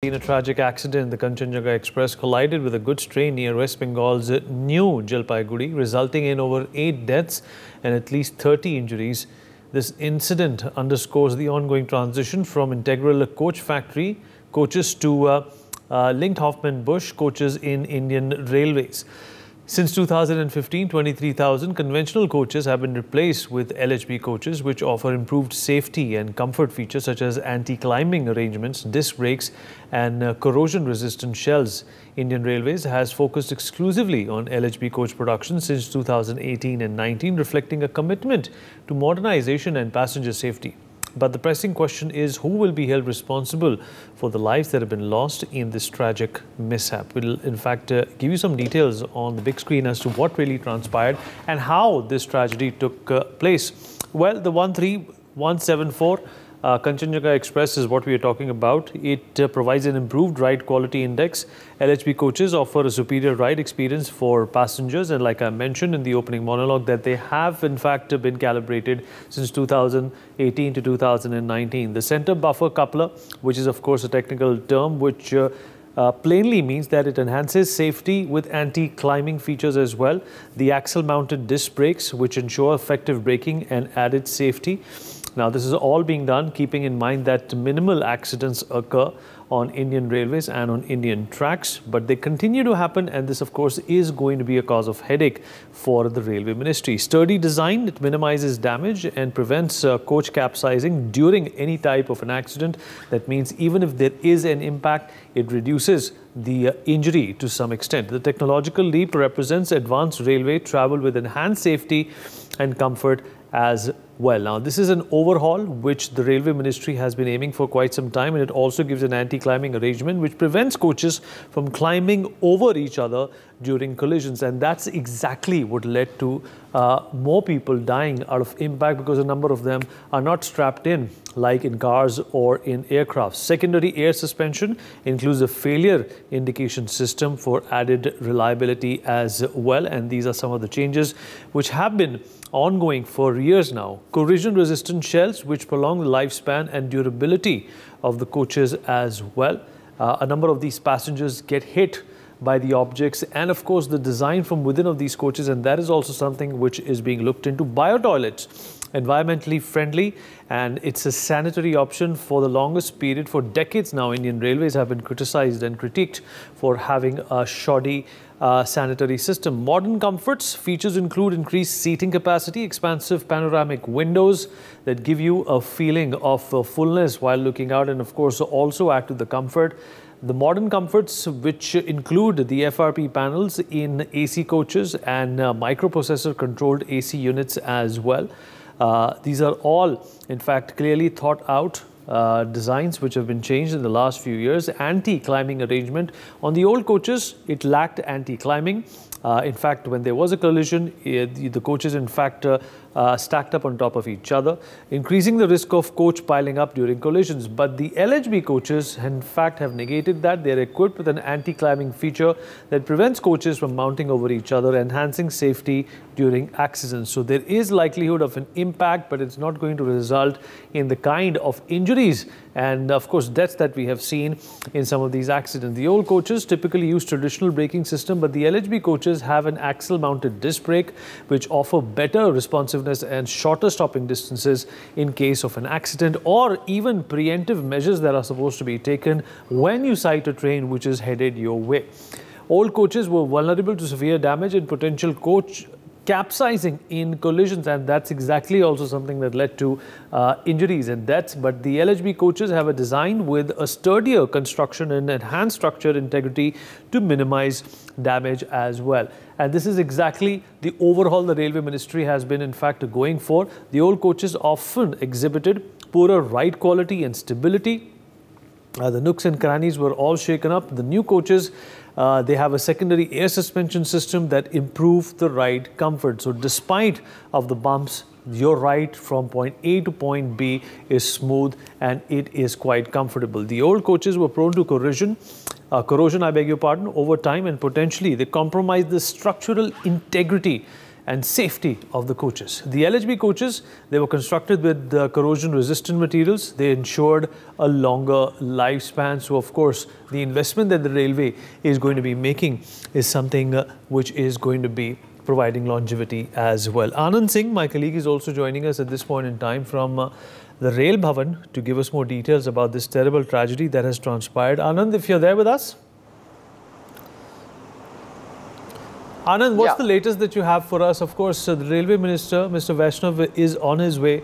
In a tragic accident, the Kanchanjunga Express collided with a goods train near West Bengal's New Jalpaiguri, resulting in over 8 deaths and at least 30 injuries. This incident underscores the ongoing transition from integral coach factory coaches to linked Hoffman-Bush coaches in Indian Railways. Since 2015, 23,000 conventional coaches have been replaced with LHB coaches, which offer improved safety and comfort features such as anti-climbing arrangements, disc brakes and corrosion-resistant shells. Indian Railways has focused exclusively on LHB coach production since 2018 and 19, reflecting a commitment to modernization and passenger safety. But the pressing question is, who will be held responsible for the lives that have been lost in this tragic mishap? We'll in fact give you some details on the big screen as to what really transpired and how this tragedy took place. Well, the 13174 Kanchanjunga Express is what we are talking about. It provides an improved ride quality index. LHB coaches offer a superior ride experience for passengers, and like I mentioned in the opening monologue, that they have in fact been calibrated since 2018 to 2019. The center buffer coupler, which is of course a technical term which plainly means that it enhances safety with anti-climbing features as well. The axle-mounted disc brakes, which ensure effective braking and added safety. Now, this is all being done keeping in mind that minimal accidents occur on Indian Railways and on Indian tracks, but they continue to happen, and this of course is going to be a cause of headache for the Railway Ministry. Sturdy design, it minimizes damage and prevents coach capsizing during any type of an accident. That means even if there is an impact, it reduces the injury to some extent. The technological leap represents advanced railway travel with enhanced safety and comfort as well. Now, this is an overhaul which the Railway Ministry has been aiming for quite some time, and it also gives an anti-climbing arrangement which prevents coaches from climbing over each other during collisions, and that's exactly what led to more people dying out of impact, because a number of them are not strapped in like in cars or in aircraft. Secondary air suspension includes a failure indication system for added reliability as well, and these are some of the changes which have been ongoing for years now. Corrosion-resistant shells which prolong the lifespan and durability of the coaches as well. A number of these passengers get hit by the objects, and of course the design from within of these coaches, and that is also something which is being looked into. Bio-toilets, environmentally friendly, and it's a sanitary option for the longest period. For decades now, Indian Railways have been criticized and critiqued for having a shoddy sanitary system. Modern comforts features include increased seating capacity, expansive panoramic windows that give you a feeling of fullness while looking out, and of course also add to the comfort. The modern comforts, which include the FRP panels in AC coaches and microprocessor controlled AC units as well. These are all in fact clearly thought out designs which have been changed in the last few years. Anti-climbing arrangement. On the old coaches, it lacked anti-climbing. In fact, when there was a collision, the coaches in fact stacked up on top of each other, increasing the risk of coach piling up during collisions. But the LHB coaches in fact have negated that. They are equipped with an anti-climbing feature that prevents coaches from mounting over each other, enhancing safety during accidents. So there is likelihood of an impact, but it's not going to result in the kind of injuries and of course deaths that we have seen in some of these accidents. The old coaches typically use traditional braking system, but the LHB coaches have an axle-mounted disc brake which offer better responsiveness and shorter stopping distances in case of an accident, or even preemptive measures that are supposed to be taken when you sight a train which is headed your way. Old coaches were vulnerable to severe damage and potential coach capsizing in collisions, and that's exactly also something that led to injuries and deaths. But the LHB coaches have a design with a sturdier construction and enhanced structure integrity to minimize damage as well. And this is exactly the overhaul the Railway Ministry has been in fact going for. The old coaches often exhibited poorer ride quality and stability. The nooks and crannies were all shaken up. The new coaches, they have a secondary air suspension system that improves the ride comfort. So despite of the bumps, your ride from point A to point B is smooth and it is quite comfortable. The old coaches were prone to corrosion, over time, and potentially they compromise the structural integrity and safety of the coaches. The LHB coaches, they were constructed with corrosion-resistant materials. They ensured a longer lifespan. So, of course, the investment that the railway is going to be making is something which is going to be providing longevity as well. Anand Singh, my colleague, is also joining us at this point in time from the Rail Bhavan to give us more details about this terrible tragedy that has transpired. Anand, if you're there with us. Anand, what's the latest that you have for us? Of course, the Railway Minister, Mr. Vaishnav, is on his way.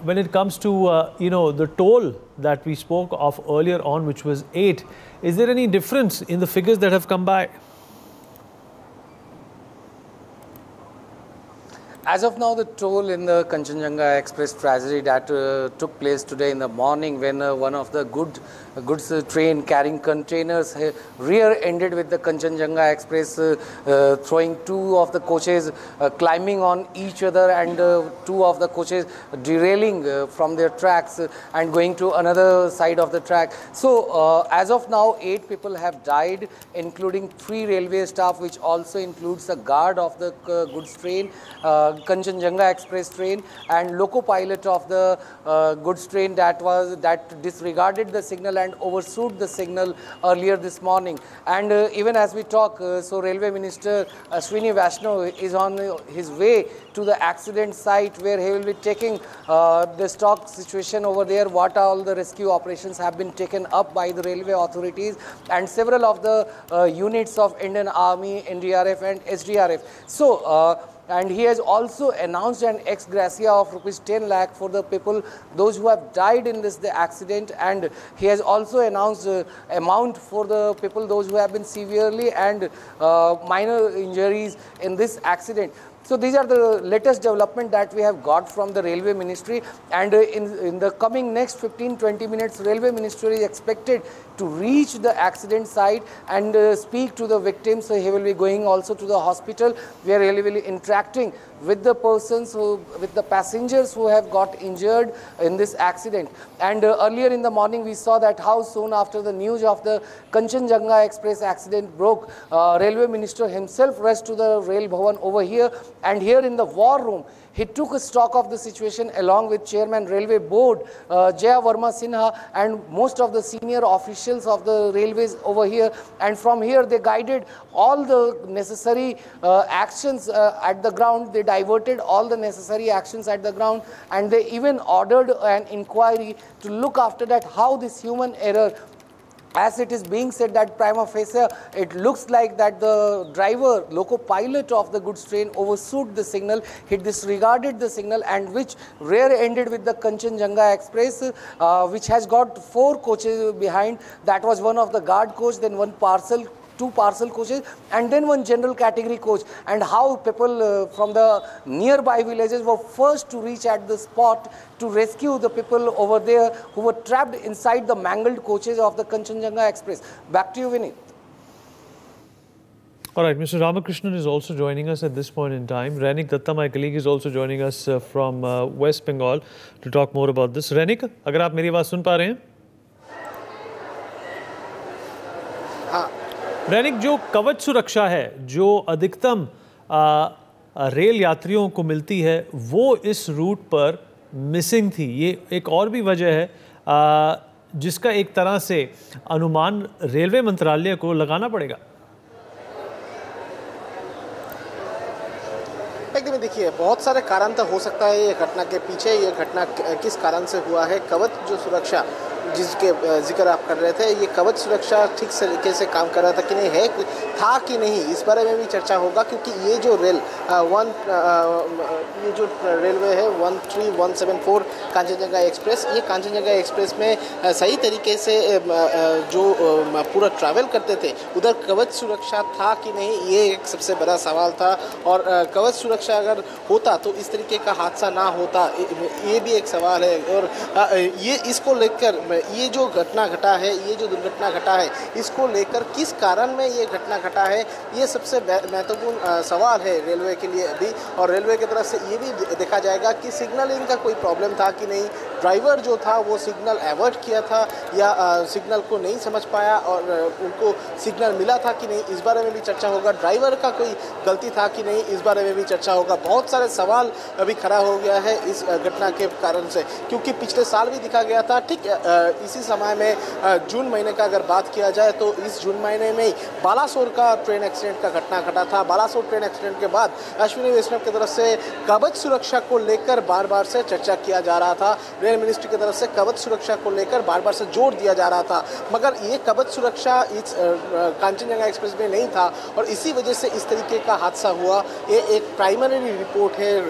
When it comes to, the toll that we spoke of earlier on, which was 8, is there any difference in the figures that have come by? As of now, the toll in the Kanchanjunga Express tragedy that took place today in the morning, when one of the goods train carrying containers rear-ended with the Kanchanjunga Express, throwing 2 of the coaches, climbing on each other, and 2 of the coaches derailing from their tracks and going to another side of the track. So, as of now, 8 people have died, including 3 railway staff, which also includes the guard of the goods train, Kanchanjunga Express train, and loco pilot of the goods train that disregarded the signal and overshot the signal earlier this morning. And even as we talk, so Railway Minister Ashwini Vaishnav is on his way to the accident site, where he will be taking the stock situation over there, what all the rescue operations have been taken up by the railway authorities and several of the units of Indian Army, NDRF and SDRF. So, and he has also announced an ex gratia of ₹10 lakh for the people, those who have died in the accident, and he has also announced amount for the people, those who have been severely and minor injuries in this accident. So these are the latest development that we have got from the Railway Ministry, and in the coming next 15-20 minutes, Railway Ministry is expected to reach the accident site and speak to the victims. So he will be going also to the hospital, where he will be interacting with the persons with the passengers who have got injured in this accident. And earlier in the morning, we saw that how soon after the news of the Kanchanjunga Express accident broke, Railway Minister himself rushed to the Rail Bhavan over here, and here in the war room, he took a stock of the situation along with Chairman Railway Board, Jaya Verma Sinha, and most of the senior officials of the railways over here. And from here, they guided all the necessary actions at the ground. They diverted all the necessary actions at the ground, and they even ordered an inquiry to look after that, how this human error, as it is being said that prima facie, it looks like that the driver, loco pilot of the goods train overshot the signal, he disregarded the signal, and which rear-ended with the Kanchanjunga Express, which has got 4 coaches behind. That was one of the guard coach, then 2 parcel coaches, and then 1 general category coach. And how people from the nearby villages were first to reach at the spot to rescue the people over there who were trapped inside the mangled coaches of the Kanchanjunga Express. Back to you, Vinit. All right, Mr. Ramakrishnan is also joining us at this point in time. Rainik Datta, my colleague, is also joining us from West Bengal to talk more about this. Rainik, अगर आप मेरी आवाज़ सुन पा रहे हैं? रैनिक, जो कवच सुरक्षा है, जो अधिकतम रेल यात्रियों को मिलती है, वो इस रूट पर मिसिंग थी। ये एक और भी वजह है जिसका एक तरह से अनुमान रेलवे मंत्रालय को लगाना पड़ेगा। एकदम देखिए, बहुत सारे कारण तो हो सकता है ये घटना के पीछे, ये घटना किस कारण से हुआ है। कवच जो सुरक्षा जिसके जिक्र आप कर रहे थे, ये कवच सुरक्षा ठीक तरीके से काम कर रहा था कि नहीं, है था कि नहीं, इस बारे में भी चर्चा होगा। क्योंकि ये जो ये जो रेलवे है 13174 कांचनजंगा एक्सप्रेस, ये कांचनजंगा एक्सप्रेस में सही तरीके से जो पूरा ट्रैवल करते थे, उधर कवच सुरक्षा था कि नहीं, ये एक सबसे बड़ा सवाल था। और कवच सुरक्षा अगर होता तो इस तरीके का हादसा ना होता, ये भी एक सवाल है। और ये इसको लेकर ये जो घटना घटा है, ये जो दुर्घटना घटा है, इसको लेकर किस कारण में ये घटना घटा है, ये सबसे महत्वपूर्ण सवाल है रेलवे के लिए अभी। और रेलवे की तरफ से ये भी देखा जाएगा कि सिग्नलिंग का कोई प्रॉब्लम था कि नहीं, ड्राइवर जो था वो सिग्नल अवॉइड किया था या सिग्नल को नहीं समझ पाया और उनको सिग्नल मिला था कि नहीं, इस बारे में भी चर्चा होगा। ड्राइवर का कोई गलती था कि नहीं, इस बारे में भी चर्चा होगा। बहुत सारे सवाल अभी खड़ा हो गया है इस घटना के कारण से, क्योंकि पिछले साल भी दिखा गया था ठीक इसी समय में जून महीने का अगर बात किया जाए तो इस जून महीने में ही बालासोर का ट्रेन एक्सीडेंट का घटना घटा था। बालासोर ट्रेन एक्सीडेंट के बाद अश्विनी वैष्णव की तरफ से कवच सुरक्षा को लेकर बार बार से चर्चा किया जा रहा था। रेल मिनिस्ट्री की तरफ से कवच सुरक्षा को लेकर बार बार से जोर दिया जा रहा था, मगर ये कवच सुरक्षा इस कांचनजंगा एक्सप्रेस में नहीं था और इसी वजह से इस तरीके का हादसा हुआ। ये एक प्राइमरी रिपोर्ट है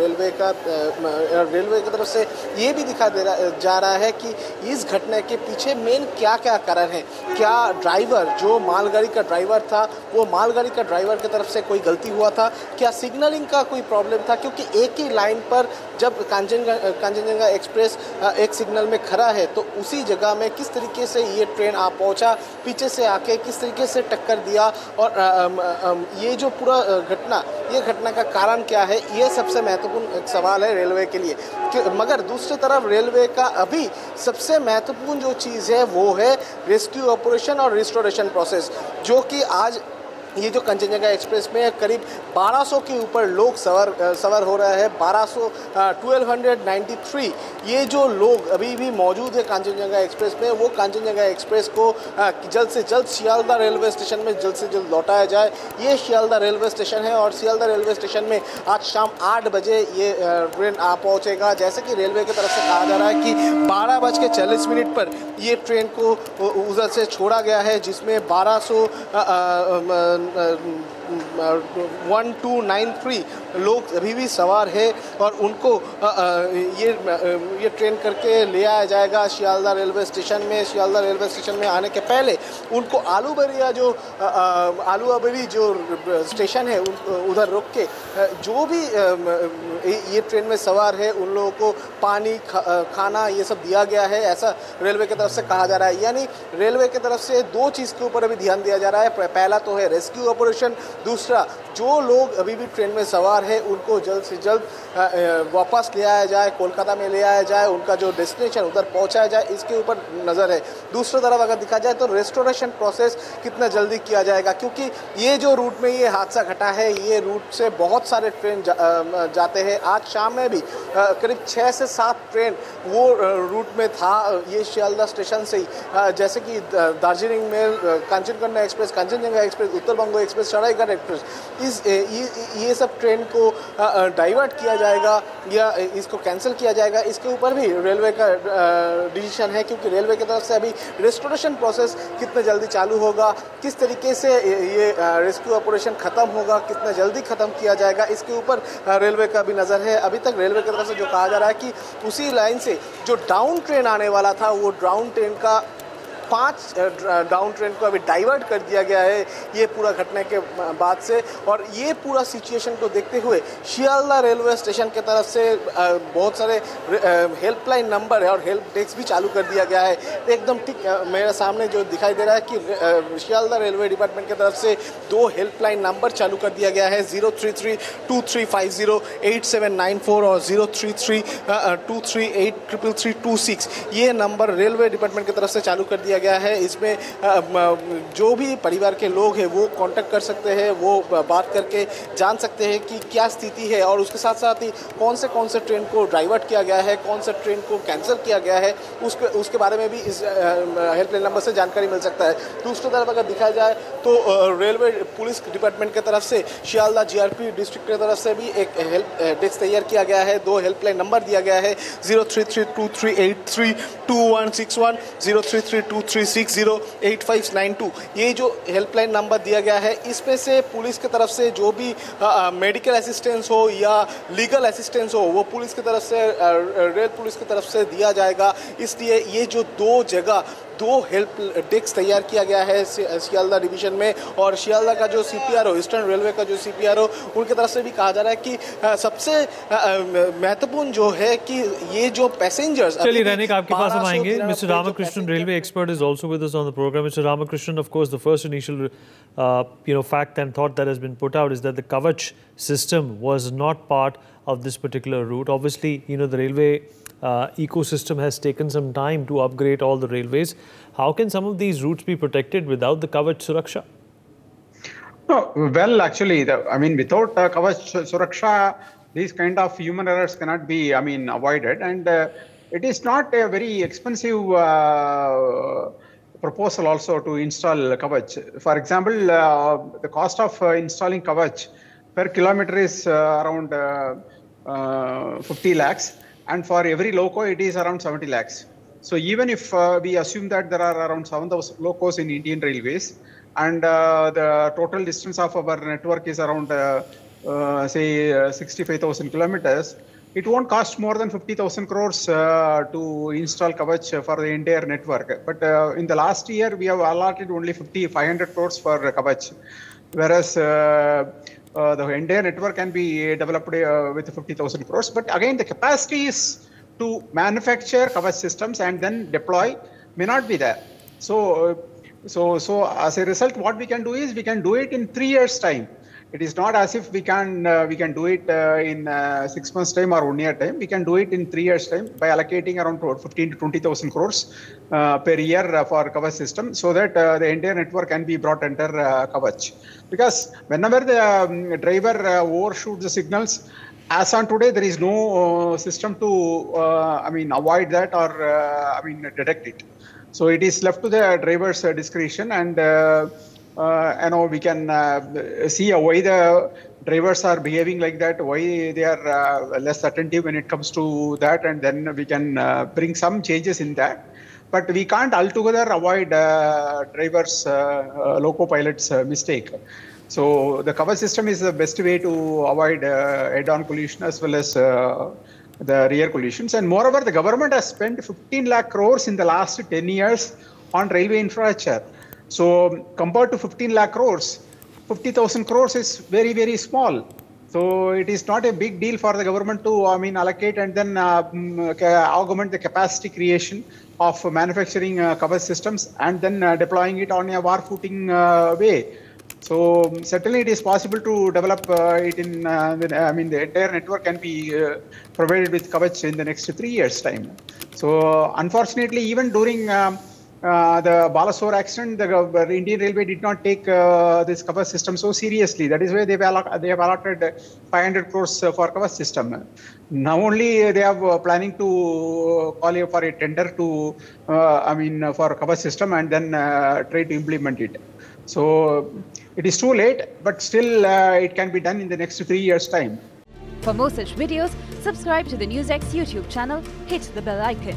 रेलवे की तरफ से ये भी दिखा जा रहा है कि इस घटना के पीछे मेन क्या क्या कारण है। क्या ड्राइवर जो मालगाड़ी का ड्राइवर था वो मालगाड़ी का ड्राइवर की तरफ से कोई गलती हुआ था, क्या सिग्नलिंग का कोई प्रॉब्लम था, क्योंकि एक ही लाइन पर जब कांचनजंगा एक्सप्रेस एक सिग्नल में खड़ा है तो उसी जगह में किस तरीके से ये ट्रेन आ पहुंचा, पीछे से आके किस तरीके से टक्कर दिया और ये जो पूरा घटना का कारण क्या है, ये सबसे महत्वपूर्ण सवाल है रेलवे के लिए। मगर दूसरी तरफ रेलवे का अभी सबसे महत्वपूर्ण जो चीज़ है वो है रेस्क्यू ऑपरेशन और रिस्टोरेशन प्रोसेस, जो कि आज ये जो कांचनजंगा एक्सप्रेस में करीब 1200 के ऊपर लोग सवार हो रहे हैं। 1293 ये जो लोग अभी भी मौजूद है कांचनजंगा एक्सप्रेस में, वो कांचनजंगा एक्सप्रेस को जल्द से जल्द सियालदह रेलवे स्टेशन में जल्द से जल्द लौटाया जाए। ये सियालदह रेलवे स्टेशन है और सियालदह रेलवे स्टेशन में आज शाम 8 बजे ये ट्रेन आ पहुँचेगा। जैसे कि रेलवे की तरफ से कहा जा रहा है कि 12:40 पर ये ट्रेन को उधर से छोड़ा गया है, जिसमें 1293 लोग अभी भी सवार है और उनको ये ट्रेन करके ले आया जाएगा सियालदह रेलवे स्टेशन में। सियालदह रेलवे स्टेशन में आने के पहले उनको आलूबरी जो स्टेशन है उधर रोक के जो भी ये ट्रेन में सवार है उन लोगों को पानी खाना ये सब दिया गया है, ऐसा रेलवे की तरफ से कहा जा रहा है। यानी रेलवे की तरफ से दो चीज़ के ऊपर अभी ध्यान दिया जा रहा है। पहला तो है रेस्क्यू ऑपरेशन, दूसरा जो लोग अभी भी ट्रेन में सवार है उनको जल्द से जल्द वापस ले आया जाए, कोलकाता में ले आया जाए, उनका जो डेस्टिनेशन उधर पहुंचाया जाए, इसके ऊपर नज़र है। दूसरी तरफ अगर देखा जाए तो रेस्टोरेशन प्रोसेस कितना जल्दी किया जाएगा, क्योंकि ये जो रूट में ये हादसा घटा है ये रूट से बहुत सारे ट्रेन जाते हैं। आज शाम में भी करीब 6 से 7 ट्रेन वो रूट में था, ये सियालदह स्टेशन से ही, जैसे कि दार्जिलिंग मेल, कांचनजंगा एक्सप्रेस, उत्तर बंगो एक्सप्रेस, सरायघाट एक्सप्रेस, ये सब ट्रेन को डाइवर्ट किया जाएगा या इसको कैंसिल किया जाएगा, इसके ऊपर भी रेलवे का डिसीजन है। क्योंकि रेलवे की तरफ से अभी रेस्टोरेशन प्रोसेस कितने जल्दी चालू होगा, किस तरीके से ये रेस्क्यू ऑपरेशन ख़त्म होगा, कितना जल्दी ख़त्म किया जाएगा, इसके ऊपर रेलवे का भी नज़र है। अभी तक रेलवे की तरफ से जो कहा जा रहा है कि उसी लाइन से जो डाउन ट्रेन आने वाला था वो डाउन ट्रेन का 5 डाउन ट्रेन को अभी डाइवर्ट कर दिया गया है ये पूरा घटना के बाद से। और ये पूरा सिचुएशन को देखते हुए सियालदह रेलवे स्टेशन की तरफ से बहुत सारे हेल्पलाइन नंबर है और हेल्प डेस्क भी चालू कर दिया गया है। एकदम ठीक मेरे सामने जो दिखाई दे रहा है कि सियालदह रेलवे डिपार्टमेंट की तरफ से 2 हेल्पलाइन नंबर चालू कर दिया गया है, 033-2350-8794 और 033-238-33326। ये नंबर रेलवे डिपार्टमेंट की तरफ से चालू कर दिया गया है। इसमें जो भी परिवार के लोग हैं वो कांटेक्ट कर सकते हैं, वो बात करके जान सकते हैं कि क्या स्थिति है और उसके साथ साथ ही कौन से ट्रेन को डाइवर्ट किया गया है, कौन से ट्रेन को कैंसिल किया गया है, उसके बारे में भी इस हेल्पलाइन नंबर से जानकारी मिल सकता है। दूसरी तरफ अगर दिखाया जाए तो रेलवे पुलिस डिपार्टमेंट की तरफ से सियालदह जीआरपी डिस्ट्रिक्ट की तरफ से भी एक हेल्प डेस्क तैयार किया गया है। 2 हेल्पलाइन नंबर दिया गया है, 033-2383-2161, 033-236-08592। ये जो हेल्पलाइन नंबर दिया गया है इसमें से पुलिस की तरफ से जो भी मेडिकल असिस्टेंस हो या लीगल असिस्टेंस हो वो पुलिस की तरफ से रेल पुलिस की तरफ से दिया जाएगा। इसलिए ये जो 2 जगह 2 हेल्प डेस्क तैयार किया गया है सियालदह डिवीजन में, और सियालदह का जो CPRO, ईस्टर्न रेलवे का जो CPRO, उनकी तरफ से भी कहा जा रहा है कि सबसे महत्वपूर्ण जो है कि ये जो पैसेंजर्स। चलिए रैनिक, आपके पास हम आएंगे। Mister Ramakrishnan, railway expert, is also with us on the program. Mr. Ramakrishnan, of course, the first initial fact and thought that has been put out is that the Kavach system was not part of this particular route. Obviously, the railway ecosystem has taken some time to upgrade all the railways. How can some of these routes be protected without the Kavach Suraksha? No, well, actually, without Kavach Suraksha, these kind of human errors cannot be, avoided. And it is not a very expensive proposal also to install Kavach. For example, the cost of installing Kavach per kilometer is around 50 lakhs. And for every loco, it is around 70 lakhs. So even if we assume that there are around 7,000 locos in Indian Railways, and the total distance of our network is around, say, 65,000 kilometers, it won't cost more than 50,000 crores to install Kavach for the entire network. But in the last year, we have allotted only 500 crores for Kavach, whereas the entire network can be developed with 50,000 crores. But again, the capacity is to manufacture Kavach systems and then deploy may not be there. So as a result, what we can do is we can do it in 3 years' time. It is not as if we can do it in 6 months' time or 1 year time. We can do it in 3 years' time by allocating around 15 to 20,000 crores per year for Kavach system, so that the entire network can be brought under Kavach. Because whenever the driver overshoots the signals, as on today, there is no system to avoid that or detect it. So it is left to the driver's discretion, and we can see why the drivers are behaving like that, why they are less attentive when it comes to that, and then we can bring some changes in that. But we can't altogether avoid drivers, loco pilots' mistake. So the Kavach system is the best way to avoid head-on collision as well as the rear collisions. And moreover, the government has spent 15 lakh crores in the last 10 years on railway infrastructure. So compared to 15 lakh crores, 50,000 crores is very, very small. So it is not a big deal for the government to allocate and then augment the capacity creation of manufacturing Kavach systems and then deploying it on a war footing way. So certainly it is possible to develop it in the entire network can be provided with Kavach in the next 3 years' time. So unfortunately, even during the Balasore accident, the Indian Railway did not take this Kavach system so seriously. That is why they have allotted 500 crores for Kavach system. Now only they are planning to call for a tender to, for Kavach system and then try to implement it. So it is too late, but still it can be done in the next 3 years' time. For more such videos, subscribe to the NewsX YouTube channel, hit the bell icon.